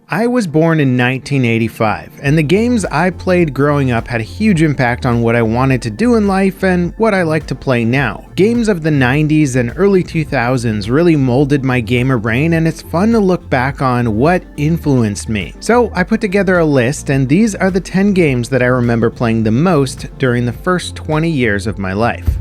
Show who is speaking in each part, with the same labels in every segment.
Speaker 1: I was born in 1985, and the games I played growing up had a huge impact on what I wanted to do in life and what I like to play now. Games of the 90s and early 2000s really molded my gamer brain, and it's fun to look back on what influenced me. So I put together a list, and these are the 10 games that I remember playing the most during the first 20 years of my life.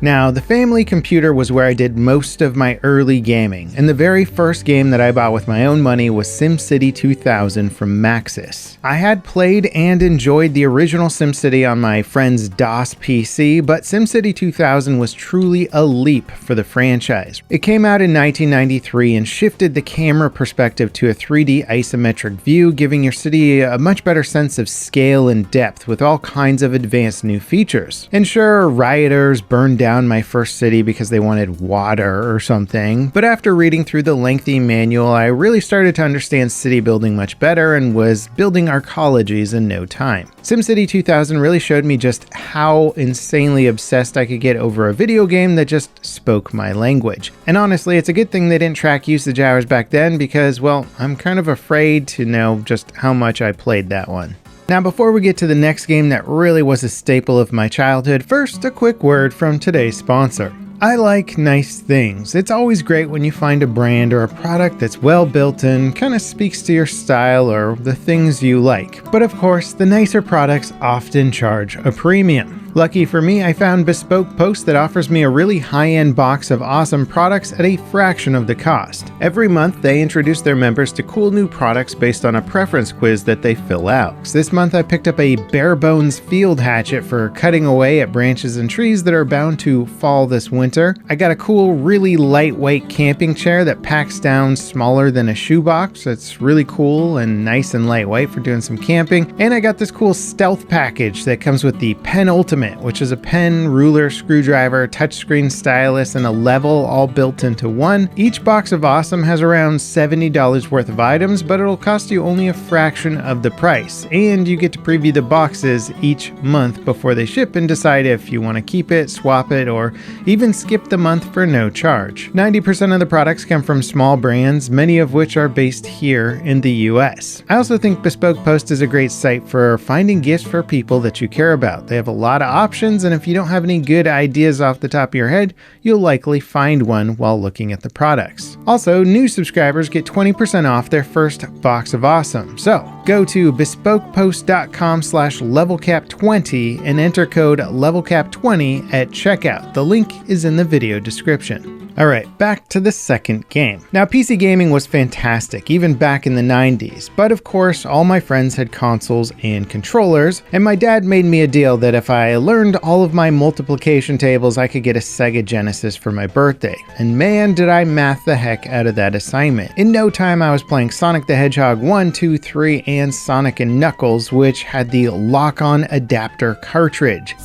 Speaker 1: Now, the family computer was where I did most of my early gaming, and the very first game that I bought with my own money was SimCity 2000 from Maxis. I had played and enjoyed the original SimCity on my friend's DOS PC, but SimCity 2000 was truly a leap for the franchise. It came out in 1993 and shifted the camera perspective to a 3D isometric view, giving your city a much better sense of scale and depth with all kinds of advanced new features. And sure, rioters burned down my first city because they wanted water or something, but after reading through the lengthy manual, I really started to understand city building much better and was building arcologies in no time. SimCity 2000 really showed me just how insanely obsessed I could get over a video game that just spoke my language. And honestly, it's a good thing they didn't track usage hours back then because, well, I'm kind of afraid to know just how much I played that one. Now, before we get to the next game that really was a staple of my childhood, first a quick word from today's sponsor. I like nice things. It's always great when you find a brand or a product that's well built and kind of speaks to your style or the things you like. But of course, the nicer products often charge a premium. Lucky for me, I found Bespoke Post that offers me a really high-end box of awesome products at a fraction of the cost. Every month, they introduce their members to cool new products based on a preference quiz that they fill out. This month, I picked up a bare bones field hatchet for cutting away at branches and trees that are bound to fall this winter. I got a cool, really lightweight camping chair that packs down smaller than a shoebox. It's really cool and nice and lightweight for doing some camping. And I got this cool stealth package that comes with the Penultimate, which is a pen, ruler, screwdriver, touchscreen stylus, and a level all built into one. Each box of awesome has around $70 worth of items, but it'll cost you only a fraction of the price. And you get to preview the boxes each month before they ship and decide if you want to keep it, swap it, or even skip the month for no charge. 90% of the products come from small brands, many of which are based here in the US. I also think Bespoke Post is a great site for finding gifts for people that you care about. They have a lot of options, and if you don't have any good ideas off the top of your head, you'll likely find one while looking at the products. Also, new subscribers get 20% off their first box of awesome. So go to bespokepost.com/levelcap20 and enter code levelcap20 at checkout. The link is in the video description. Alright, back to the second game. Now, PC gaming was fantastic, even back in the 90s, but of course, all my friends had consoles and controllers, and my dad made me a deal that if I learned all of my multiplication tables, I could get a Sega Genesis for my birthday. And man, did I math the heck out of that assignment. In no time, I was playing Sonic the Hedgehog 1, 2, 3, and Sonic & Knuckles, which had the lock-on adapter cartridge.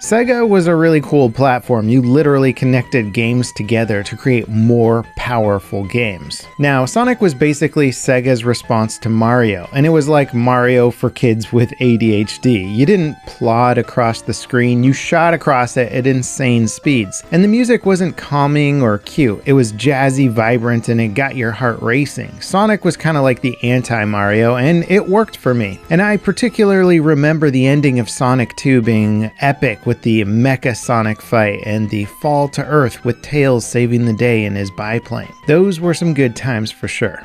Speaker 1: Sega was a really cool platform. You literally connected games together to create more powerful games. Now, Sonic was basically Sega's response to Mario, and it was like Mario for kids with ADHD. You didn't plod across the screen, you shot across it at insane speeds. And the music wasn't calming or cute. It was jazzy, vibrant, and it got your heart racing. Sonic was kind of like the anti-Mario, and it worked for me. And I particularly remember the ending of Sonic 2 being epic, with the Mecha Sonic fight and the fall to Earth with Tails saving the day in his biplane. Those were some good times for sure.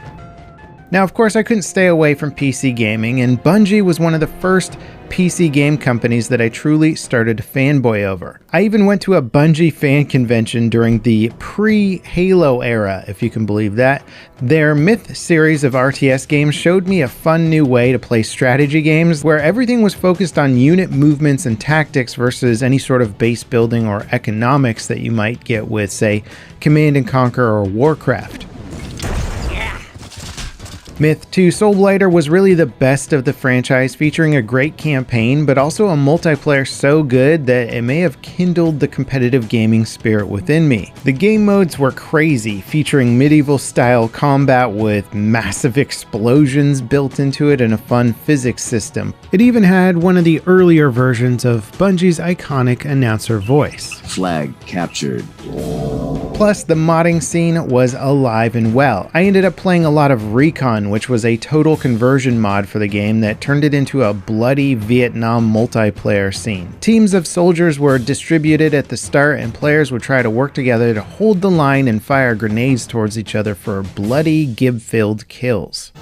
Speaker 1: Now, of course, I couldn't stay away from PC gaming, and Bungie was one of the first PC game companies that I truly started to fanboy over. I even went to a Bungie fan convention during the pre-Halo era, if you can believe that. Their Myth series of RTS games showed me a fun new way to play strategy games where everything was focused on unit movements and tactics versus any sort of base building or economics that you might get with, say, Command & Conquer or Warcraft. Myth 2 Soulblighter was really the best of the franchise, featuring a great campaign, but also a multiplayer so good that it may have kindled the competitive gaming spirit within me. The game modes were crazy, featuring medieval-style combat with massive explosions built into it and a fun physics system. It even had one of the earlier versions of Bungie's iconic announcer voice.
Speaker 2: Flag captured.
Speaker 1: Plus, the modding scene was alive and well. I ended up playing a lot of Recon, which was a total conversion mod for the game that turned it into a bloody Vietnam multiplayer scene. Teams of soldiers were distributed at the start, and players would try to work together to hold the line and fire grenades towards each other for bloody, gib-filled kills.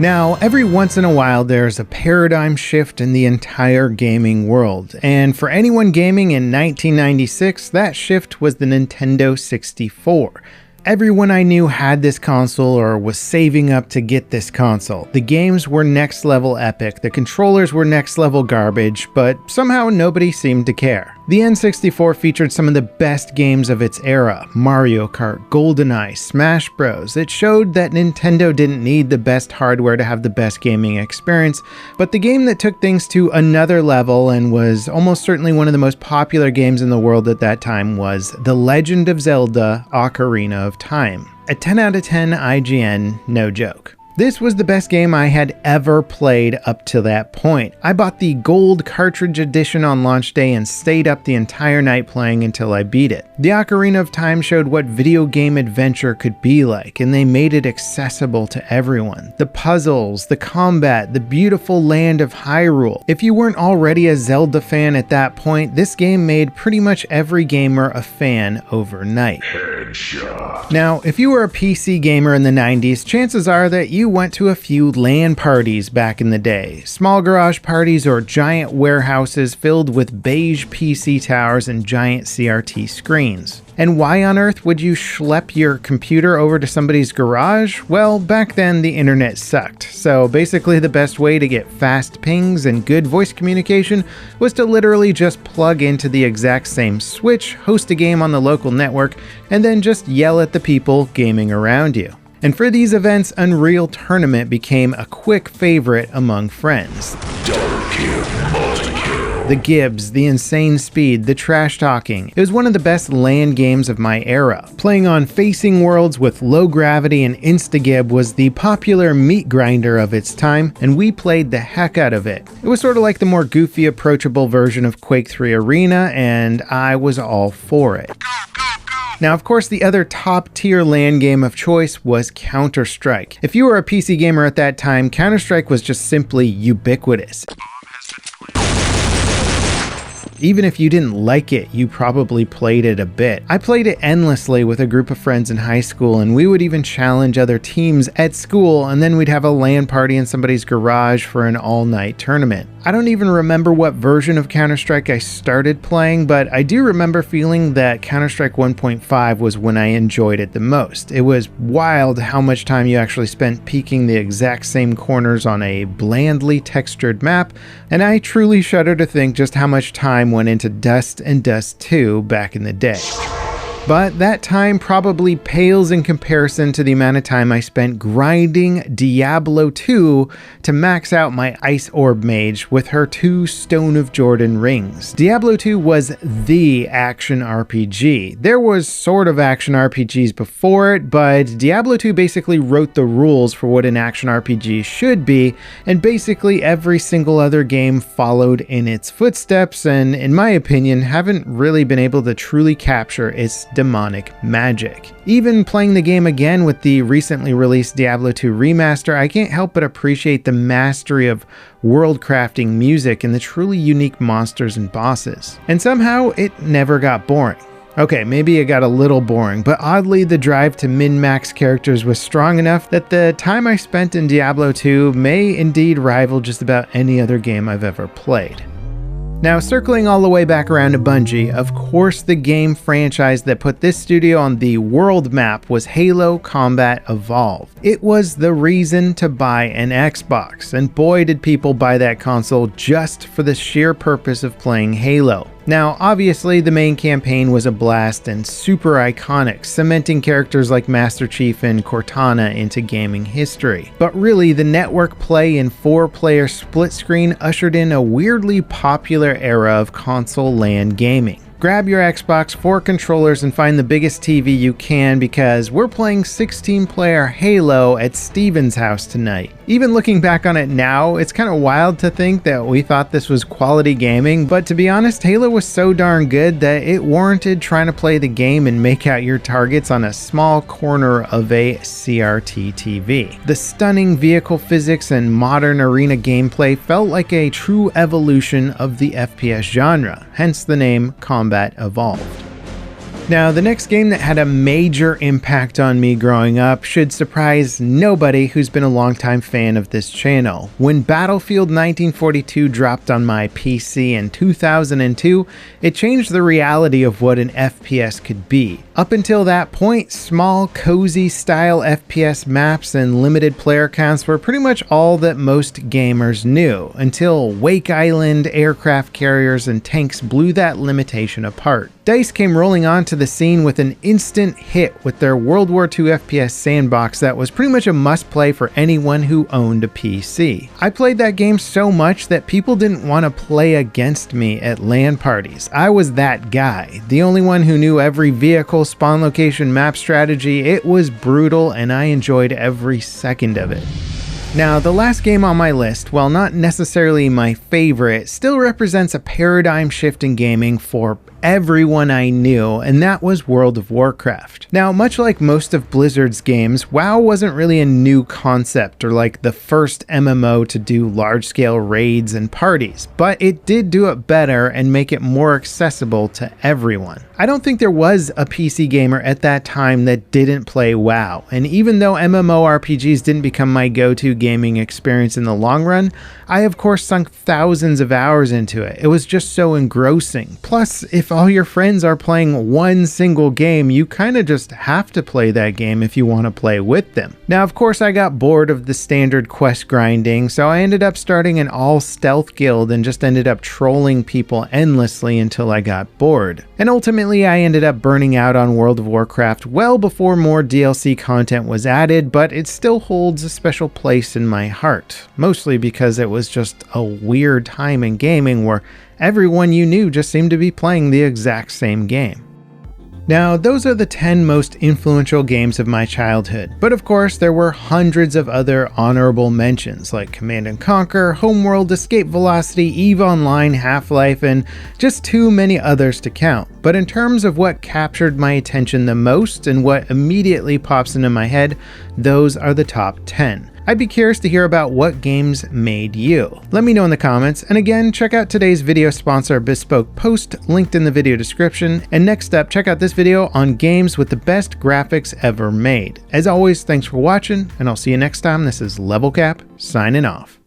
Speaker 1: Now, every once in a while, there's a paradigm shift in the entire gaming world, and for anyone gaming in 1996, that shift was the Nintendo 64. Everyone I knew had this console or was saving up to get this console. The games were next level epic, the controllers were next level garbage, but somehow nobody seemed to care. The N64 featured some of the best games of its era: Mario Kart, GoldenEye, Smash Bros. It showed that Nintendo didn't need the best hardware to have the best gaming experience, but the game that took things to another level and was almost certainly one of the most popular games in the world at that time was The Legend of Zelda: Ocarina of Time. A 10 out of 10 IGN, no joke. This was the best game I had ever played up to that point. I bought the gold cartridge edition on launch day and stayed up the entire night playing until I beat it. The Ocarina of Time showed what video game adventure could be like, and they made it accessible to everyone. The puzzles, the combat, the beautiful land of Hyrule. If you weren't already a Zelda fan at that point, this game made pretty much every gamer a fan overnight.
Speaker 3: Hedgehog.
Speaker 1: Now, if you were a PC gamer in the 90s, chances are that you went to a few LAN parties back in the day. Small garage parties or giant warehouses filled with beige PC towers and giant CRT screens. And why on earth would you schlep your computer over to somebody's garage? Well, back then the internet sucked. So basically the best way to get fast pings and good voice communication was to literally just plug into the exact same switch, host a game on the local network, and then just yell at the people gaming around you. And for these events, Unreal Tournament became a quick favorite among friends.
Speaker 3: Double kill, multi-kill.
Speaker 1: The gibs, the insane speed, the trash talking. It was one of the best LAN games of my era. Playing on facing worlds with low gravity and insta-gib was the popular meat grinder of its time, and we played the heck out of it. It was sort of like the more goofy, approachable version of Quake 3 Arena, and I was all for it. Now, of course, the other top-tier LAN game of choice was Counter-Strike. If you were a PC gamer at that time, Counter-Strike was just simply ubiquitous. Even if you didn't like it, you probably played it a bit. I played it endlessly with a group of friends in high school, and we would even challenge other teams at school, and then we'd have a LAN party in somebody's garage for an all-night tournament. I don't even remember what version of Counter-Strike I started playing, but I do remember feeling that Counter-Strike 1.5 was when I enjoyed it the most. It was wild how much time you actually spent peeking the exact same corners on a blandly textured map, and I truly shudder to think just how much time went into Dust and Dust 2 back in the day. But that time probably pales in comparison to the amount of time I spent grinding Diablo 2 to max out my Ice Orb Mage with her 2 Stone of Jordan rings. Diablo 2 was the action RPG. There was sort of action RPGs before it, but Diablo 2 basically wrote the rules for what an action RPG should be, and basically every single other game followed in its footsteps, and in my opinion, haven't really been able to truly capture its demonic magic. Even playing the game again with the recently released Diablo 2 remaster, I can't help but appreciate the mastery of world crafting music and the truly unique monsters and bosses. And somehow it never got boring. Okay, maybe it got a little boring, but oddly the drive to min-max characters was strong enough that the time I spent in Diablo 2 may indeed rival just about any other game I've ever played. Now, circling all the way back around to Bungie, of course the game franchise that put this studio on the world map was Halo Combat Evolved. It was the reason to buy an Xbox, and boy did people buy that console just for the sheer purpose of playing Halo. Now, obviously, the main campaign was a blast and super iconic, cementing characters like Master Chief and Cortana into gaming history. But really, the network play and 4-player split screen ushered in a weirdly popular era of console LAN gaming. Grab your Xbox 4 controllers and find the biggest TV you can, because we're playing 16-player Halo at Steven's house tonight. Even looking back on it now, it's kind of wild to think that we thought this was quality gaming, but to be honest, Halo was so darn good that it warranted trying to play the game and make out your targets on a small corner of a CRT TV. The stunning vehicle physics and modern arena gameplay felt like a true evolution of the FPS genre, hence the name Combat Evolved. Now, the next game that had a major impact on me growing up should surprise nobody who's been a longtime fan of this channel. When Battlefield 1942 dropped on my PC in 2002, it changed the reality of what an FPS could be. Up until that point, small, cozy style FPS maps and limited player counts were pretty much all that most gamers knew, until Wake Island, aircraft carriers, and tanks blew that limitation apart. DICE came rolling onto the scene with an instant hit with their World War II FPS sandbox that was pretty much a must-play for anyone who owned a PC. I played that game so much that people didn't want to play against me at LAN parties. I was that guy, the only one who knew every vehicle, spawn location, map strategy. It was brutal and I enjoyed every second of it. Now, the last game on my list, while not necessarily my favorite, still represents a paradigm shift in gaming for everyone I knew, and that was World of Warcraft. Now, much like most of Blizzard's games, WoW wasn't really a new concept or like the first MMO to do large-scale raids and parties, but it did do it better and make it more accessible to everyone. I don't think there was a PC gamer at that time that didn't play WoW, and even though MMORPGs didn't become my go-to gaming experience in the long run, I of course sunk thousands of hours into it. It was just so engrossing. Plus, if all your friends are playing one single game, you kind of just have to play that game if you want to play with them. Now, of course, I got bored of the standard quest grinding, so I ended up starting an all-stealth guild and just ended up trolling people endlessly until I got bored. And ultimately, I ended up burning out on World of Warcraft well before more DLC content was added, but it still holds a special place in my heart, mostly because it was just a weird time in gaming where everyone you knew just seemed to be playing the exact same game. Now, those are the 10 most influential games of my childhood, but of course there were hundreds of other honorable mentions like Command & Conquer, Homeworld, Escape Velocity, EVE Online, Half-Life, and just too many others to count. But in terms of what captured my attention the most and what immediately pops into my head, those are the top 10. I'd be curious to hear about what games made you. Let me know in the comments, and again, check out today's video sponsor, Bespoke Post, linked in the video description. And next up, check out this video on games with the best graphics ever made. As always, thanks for watching, and I'll see you next time. This is Level Cap, signing off.